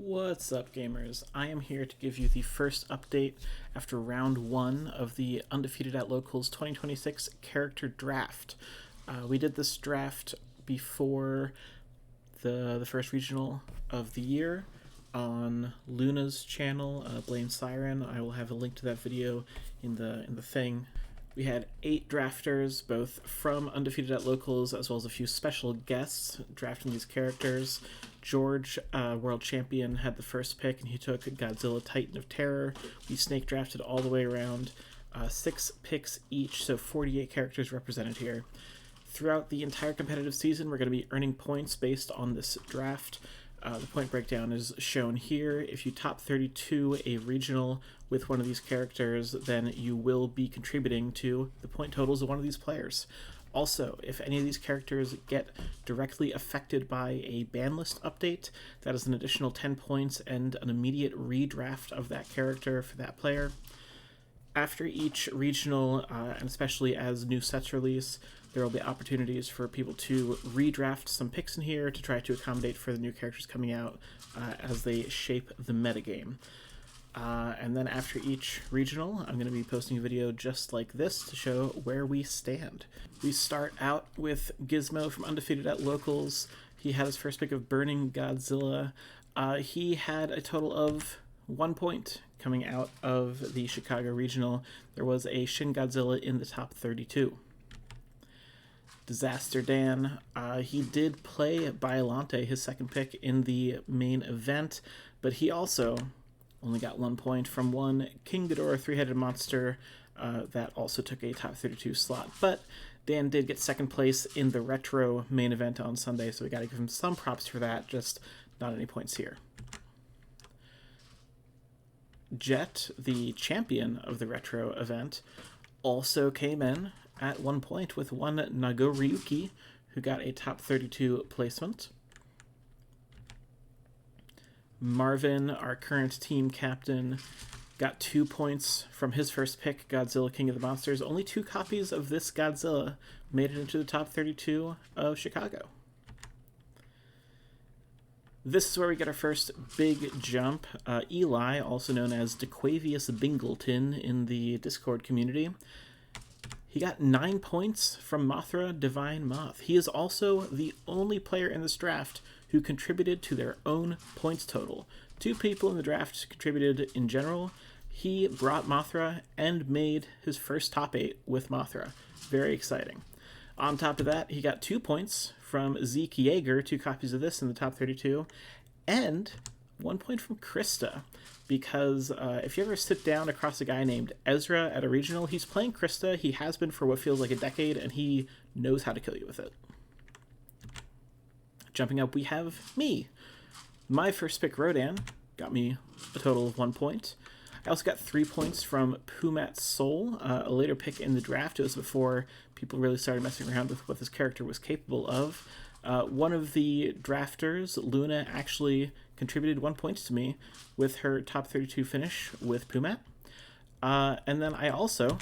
What's up, gamers? I am here to give you the first update after round 1 of the Undefeated at Locals 2026 Character Draft. We did this draft before the first regional of the year on Luna's channel, Blame Siren. I will have a link to that video in the thing. We had 8 drafters, both from Undefeated at Locals, as well as a few special guests drafting these characters. George, world champion, had the first pick, and he took Godzilla Titan of Terror. We snake drafted all the way around. 6 picks each, so 48 characters represented here. Throughout the entire competitive season, we're going to be earning points based on this draft. The point breakdown is shown here. If you top 32 a regional with one of these characters, then you will be contributing to the point totals of one of these players. Also, if any of these characters get directly affected by a ban list update, that is an additional 10 points and an immediate redraft of that character for that player. After each regional, and especially as new sets release, there will be opportunities for people to redraft some picks in here to try to accommodate for the new characters coming out as they shape the metagame. And then after each regional, I'm going to be posting a video just like this to show where we stand. We start out with Gizmo from Undefeated at Locals. He had his first pick of Burning Godzilla. He had a total of 1 point coming out of the Chicago regional. There was a Shin Godzilla in the top 32. Disaster Dan, he did play Biollante, his second pick in the main event, but he also only got 1 point from one King Ghidorah three-headed monster that also took a top 32 slot. But Dan did get second place in the retro main event on Sunday, so we got to give him some props for that, just not any points here. Jet, the champion of the retro event, also came in at 1 point with one Nagoriyuki, who got a top 32 placement. Marvin, our current team captain, got 2 points from his first pick, Godzilla King of the Monsters. Only 2 copies of this Godzilla made it into the top 32 of Chicago. This is where we get our first big jump. Eli, also known as DeQuavius Bingleton in the Discord community, he got 9 points from Mothra Divine Moth. He is also the only player in this draft who contributed to their own points total. 2 people in the draft contributed in general. He brought Mothra and made his first top 8 with Mothra. Very exciting. On top of that, he got 2 points from Zeke Yeager, 2 copies of this in the top 32, and 1 point from Krista, because if you ever sit down across a guy named Ezra at a regional, he's playing Krista. He has been for what feels like a decade, and he knows how to kill you with it. Jumping up, we have me. My first pick, Rodan, got me a total of 1 point. I also got 3 points from Pumat Soul, a later pick in the draft. It was before people really started messing around with what this character was capable of. One of the drafters, Luna, actually contributed 1 point to me with her top 32 finish with Pumat. And then I also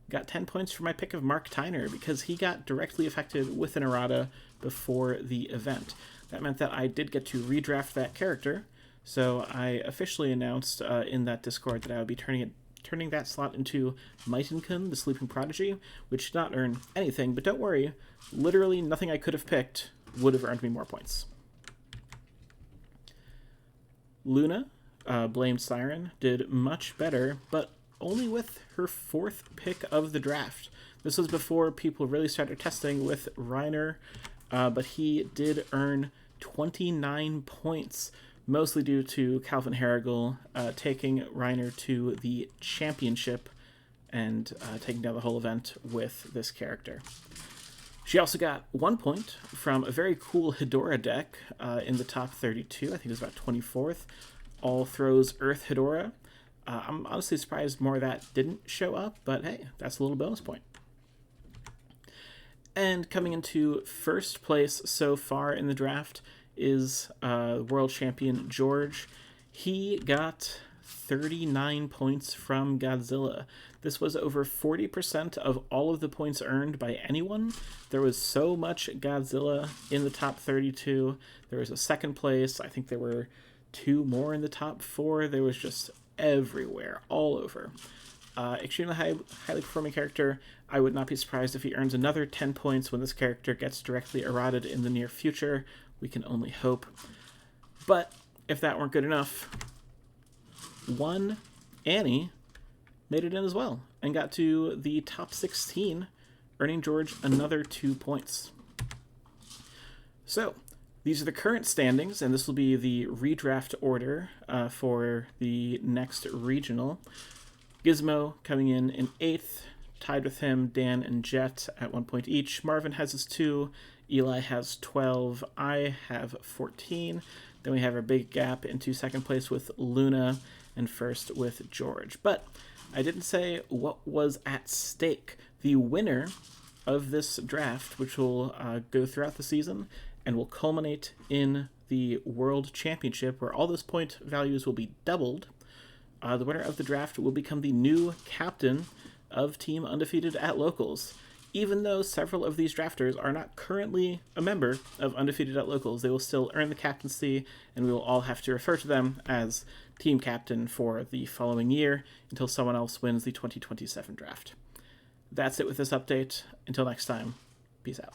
got 10 points for my pick of Mark Tyner because he got directly affected with an errata before the event. That meant that I did get to redraft that character, so I officially announced in that Discord that I would be turning that slot into Maitenkun, the Sleeping Prodigy, which did not earn anything, but don't worry, literally nothing I could have picked would have earned me more points. Luna, Blamed Siren, did much better, but only with her 4th pick of the draft. This was before people really started testing with Reiner, but he did earn 29 points, mostly due to Calvin Harrigal taking Reiner to the championship and taking down the whole event with this character. She also got 1 point from a very cool Hedorah deck in the top 32. I think it was about 24th. All throws Earth Hedorah. I'm honestly surprised more of that didn't show up, but hey, that's a little bonus point. And coming into first place so far in the draft is world champion George. He got 39 points from Godzilla. This was over 40% of all of the points earned by anyone. There was so much Godzilla in the top 32. There was a second place. I think there were 2 more in the top 4. There was just everywhere, all over. Extremely highly performing character. I would not be surprised if he earns another 10 points when this character gets directly eroded in the near future. We can only hope. But if that weren't good enough, one Annie made it in as well and got to the top 16, earning George another 2 points. So these are the current standings, and this will be the redraft order for the next regional. Gizmo coming in 8th, tied with him Dan and Jet at 1 point each. Marvin has his 2, Eli has 12, I have 14. Then we have our big gap into second place with Luna and first with George. But I didn't say what was at stake. The winner of this draft, which will go throughout the season and will culminate in the World Championship, where all those point values will be doubled, the winner of the draft will become the new captain of Team Undefeated at Locals. Even though several of these drafters are not currently a member of Undefeated at Locals, they will still earn the captaincy, and we will all have to refer to them as team captain for the following year until someone else wins the 2027 draft. That's it with this update. Until next time, peace out.